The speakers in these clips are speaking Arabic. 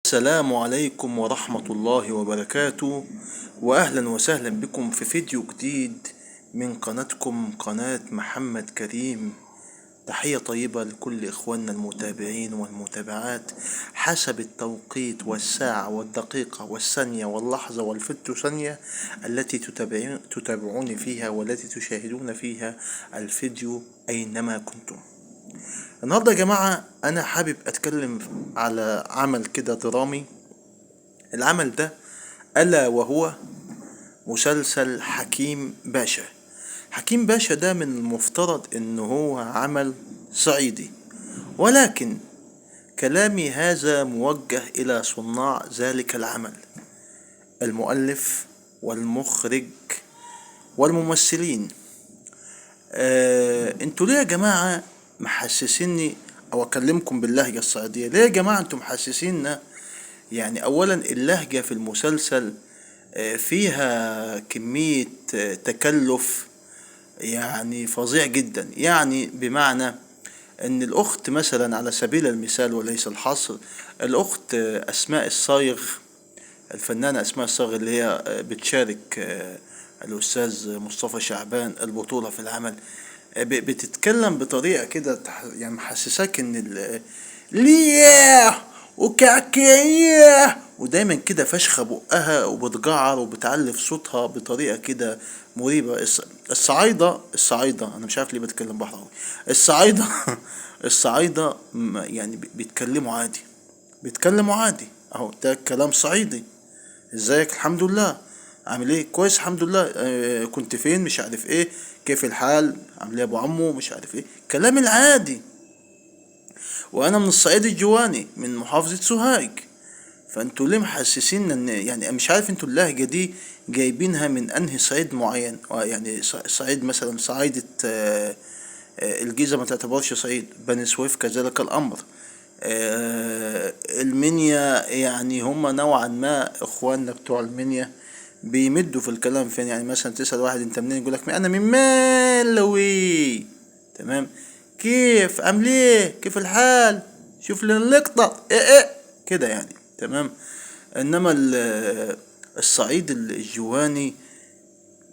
السلام عليكم ورحمة الله وبركاته، وأهلا وسهلا بكم في فيديو جديد من قناتكم قناة محمد كريم. تحية طيبة لكل إخواننا المتابعين والمتابعات حسب التوقيت والساعة والدقيقة والثانية واللحظة والفتو ثانية التي تتابعون فيها والتي تشاهدون فيها الفيديو أينما كنتم. النهاردة يا جماعة أنا حابب أتكلم على عمل كده درامي. العمل ده ألا وهو مسلسل حكيم باشا. حكيم باشا ده من المفترض إنه هو عمل صعيدي، ولكن كلامي هذا موجه إلى صناع ذلك العمل، المؤلف والمخرج والممثلين. انتوا ليه يا جماعة محسسيني او اكلمكم باللهجة الصعيدية؟ ليه يا جماعة انتوا محسسيننا؟ يعني اولا اللهجة في المسلسل فيها كمية تكلف يعني فظيع جدا. يعني بمعنى ان الاخت مثلا على سبيل المثال وليس الحصر، الاخت اسماء الصايغ، الفنانة اسماء الصايغ اللي هي بتشارك الاستاذ مصطفى شعبان البطولة في العمل، بتتكلم بطريقة كده يعني محسساك ان ليه وكعكية، ودايما كده فشخة بقها وبتجعر وبتعلف صوتها بطريقة كده مريبة. الصعايدة انا مش عارف ليه بتكلم بحراوي. الصعايدة الصعايدة يعني بيتكلموا عادي اهو، ده كلام صعيدي. ازيك؟ الحمد لله. عامل ايه؟ كويس الحمد لله. كنت فين؟ مش عارف ايه. كيف الحال؟ عامل ايه يا ابو عمو؟ مش عارف ايه، كلام العادي. وانا من الصعيد الجواني من محافظة سوهاج. فانتوا ليه محسسين ان يعني مش عارف انتوا اللهجة دي جايبينها من انهي صعيد معين؟ يعني صعيد مثلا صعيدة الجيزة ما تعتبرش صعيد، بني سويف كذلك الامر. المنيا يعني هما نوعا ما اخواننا بتوع المنيا بيمدوا في الكلام فين. يعني مثلا تسأل واحد انت منين، يقولك انا من مالوي. تمام. كيف عامل ايه؟ كيف الحال؟ شوف لنا اللقطة ايه كده يعني. تمام. انما الصعيد الجواني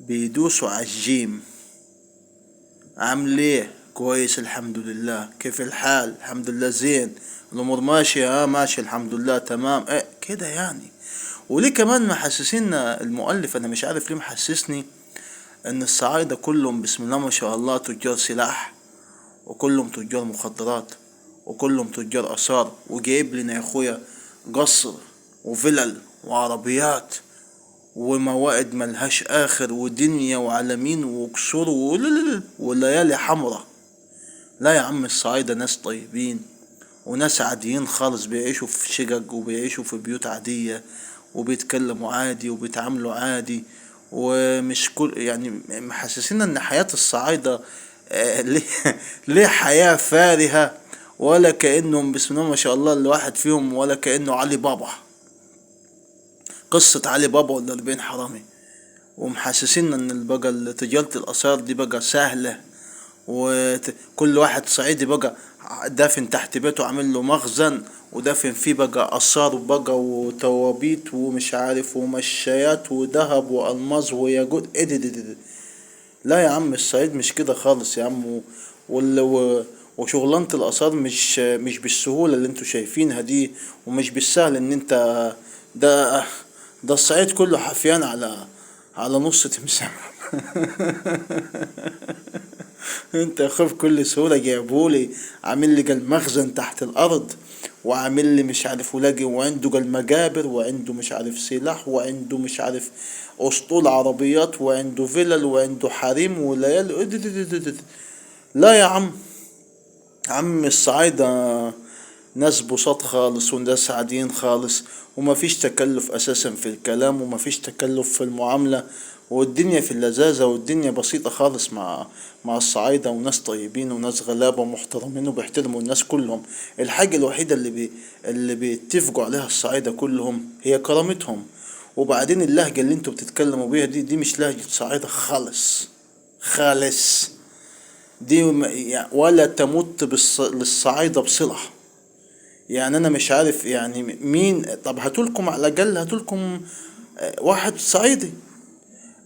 بيدوسوا على الجيم. عامل ايه؟ كويس الحمد لله. كيف الحال؟ الحمد لله زين. الامور ماشية؟ ماشي الحمد لله تمام كده يعني. وليه كمان محسسين المؤلف؟ انا مش عارف ليه محسسني ان الصعايدة كلهم بسم الله ما شاء الله تجار سلاح، وكلهم تجار مخدرات، وكلهم تجار اثار، وجايب لنا يا اخويا قصر وفلل وعربيات وموائد ملهاش اخر ودنيا وعلمين وقصور وليالي حمرة. لا يا عم، الصعايدة ناس طيبين وناس عاديين خالص، بيعيشوا في شقق وبيعيشوا في بيوت عادية وبيتكلموا عادي وبيتعاملوا عادي. ومش كل يعني محسسين ان حياة الصعايدة ليه ليه حياة فارهة، ولا كأنهم بسم الله ما شاء الله الواحد فيهم ولا كأنه علي بابا، قصة علي بابا ولا 40 حرامي. ومحسسين ان بقى تجارة الآثار دي بقى سهلة، وكل واحد صعيدي بقى دافن تحت بيته عامل له مخزن ودافن فيه بقى آثار بقى وتوابيت ومش عارف ومشايات وذهب وألماظ وياقوت ايه ده. لا يا عم، الصعيد مش كده خالص يا عم. وشغلانة الآثار مش بالسهولة اللي انتوا شايفينها دي، ومش بالسهل ان انت ده ده الصعيد كله حفيان على نص تمساح. انت خف كل سهولة جايبهولي عامل لي قال مخزن تحت الارض، وعامل لي مش عارف ولاقي، وعنده قال مجابر، وعنده مش عارف سلاح، وعنده مش عارف اسطول عربيات، وعنده فلل، وعنده حريم وليالي. لا يا عم الصعايدة ناس بساط خالص وناس عاديين خالص، ومفيش تكلف اساسا في الكلام، ومفيش تكلف في المعاملة، والدنيا في اللذاذة، والدنيا بسيطة خالص مع الصعايدة. وناس طيبين وناس غلابة ومحترمين وبيحترموا الناس كلهم. الحاجة الوحيدة اللي بيتفقوا عليها الصعايدة كلهم هي كرامتهم. وبعدين اللهجة اللي انتوا بتتكلموا بيها دي مش لهجة صعايدة خالص خالص. دي ولا تمت للصعايدة بصلة. يعني انا مش عارف يعني مين. طب هاتولكم على الاقل، هاتولكم واحد صعيدي.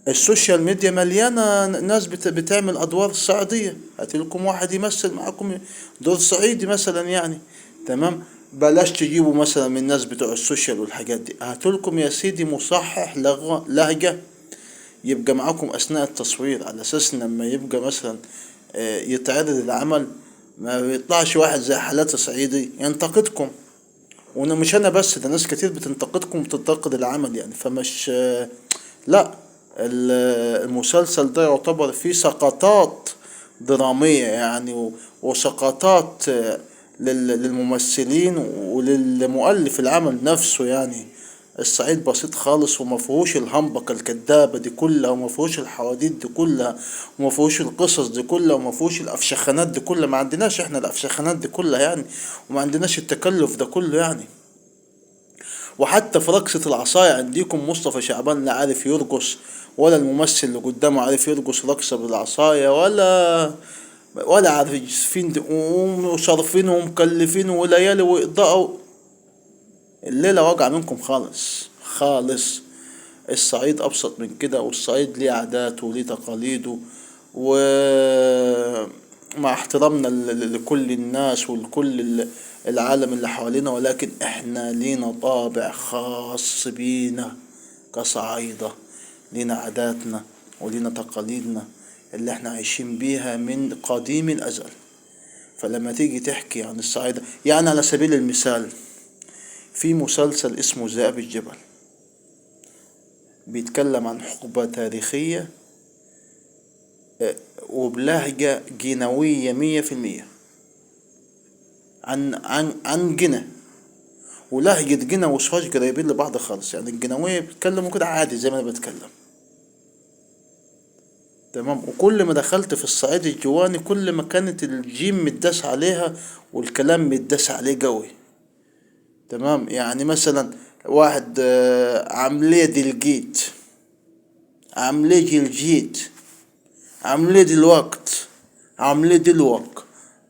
السوشيال ميديا مليانة ناس بتعمل أدوار صعيدية، هاتلكم واحد يمثل معاكم دور صعيدي مثلا يعني. تمام. بلاش تجيبوا مثلا من الناس بتوع السوشيال والحاجات دي، هاتلكم يا سيدي مصحح لهجة يبقى معاكم أثناء التصوير، على أساس إن لما يبقى مثلا يتعرض العمل ما بيطلعش واحد زي حالات صعيدي ينتقدكم. وانا مش انا بس، ده ناس كتير بتنتقدكم وبتنتقد العمل يعني، فمش لا. المسلسل ده يعتبر فيه سقطات درامية يعني، وسقطات للممثلين وللمؤلف العمل نفسه يعني. الصعيد بسيط خالص، وما فيهوش الهمبكة الكدابة دي كلها، وما فيهوش الحواديت دي كلها، وما فيهوش القصص دي كلها، وما فيهوش الافشخانات دي كلها. ما عندناش احنا الافشخانات دي كلها يعني، وما عندناش التكلف ده كله يعني. وحتى في رقصة العصاية عنديكم مصطفى شعبان لا عارف يرقص، ولا الممثل اللي قدامه عارف يرقص رقصة بالعصاية، ولا عارفين وصارفين ومكلفين وليالي وإضاءة. الليلة واقعة منكم خالص خالص. الصعيد أبسط من كده، والصعيد ليه عاداته وليه تقاليده، ومع احترامنا لكل الناس ولكل العالم اللي حوالينا، ولكن احنا لينا طابع خاص بينا كصعايدة. لينا عاداتنا ولينا تقاليدنا اللي احنا عايشين بيها من قديم الأزل. فلما تيجي تحكي عن الصعايدة، يعني على سبيل المثال في مسلسل اسمه ذئاب الجبل، بيتكلم عن حقبة تاريخية وبلهجة جنوية 100%، عن جنة. ولهجة جنة وسوهاج قريبين لبعض خالص يعني. الجنوية بيتكلموا كده عادي زي ما أنا بتكلم. تمام. وكل ما دخلت في الصعيد الجواني كل ما كانت الجيم متداس عليها والكلام متداس عليه قوي. تمام. يعني مثلا واحد عملية دلجيت، عملية جلجيت، عملية دلوقت، عملية دلوك،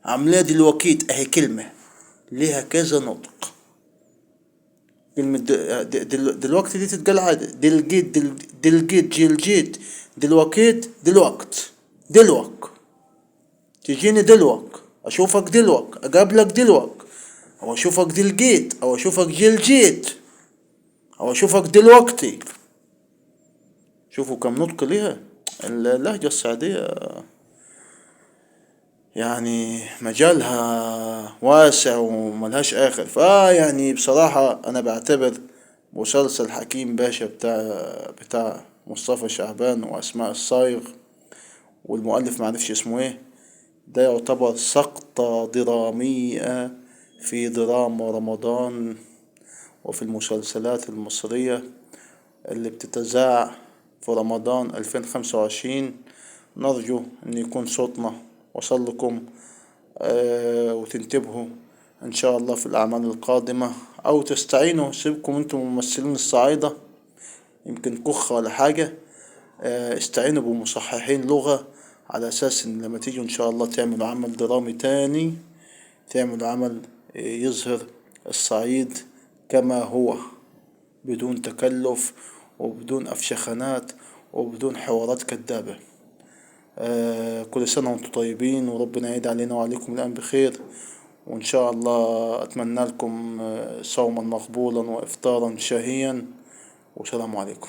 عملية دلوكيت. اهي كلمة ليها كذا نطق. كلمة دلوقتي دي تتقال عادي، دلجيت دلجيت جلجيت، دلوكيت دلوقت، دلوك. تجيني دلوك، اشوفك دلوك، اقابلك دلوك، او اشوفك دلجيت، او اشوفك جلجيت، او اشوفك دلوقتي. شوفوا كم نطق ليها. اللهجة الصعيدية يعني مجالها واسع وملهاش آخر. يعني بصراحة أنا بعتبر مسلسل حكيم باشا بتاع مصطفى شعبان وأسماء الصايغ، والمؤلف معرفش اسمه ايه، ده يعتبر سقطة درامية في دراما رمضان وفي المسلسلات المصرية اللي بتتذاع في رمضان 2025. نرجو أن يكون صوتنا وصل لكم وتنتبهوا إن شاء الله في الأعمال القادمة، أو تستعينوا، سيبكم أنتم ممثلين الصعايدة يمكن كخة ولا حاجة. استعينوا بمصححين لغة، على أساس إن لما تيجوا إن شاء الله تعملوا عمل درامي تاني، تعملوا عمل يظهر الصعيد كما هو، بدون تكلف وبدون أفشخانات وبدون حوارات كدابة. كل سنة وانتم طيبين، وربنا يعيد علينا وعليكم الأيام بخير. وإن شاء الله أتمنى لكم صوما مقبولا وإفطارا شهيا، والسلام عليكم.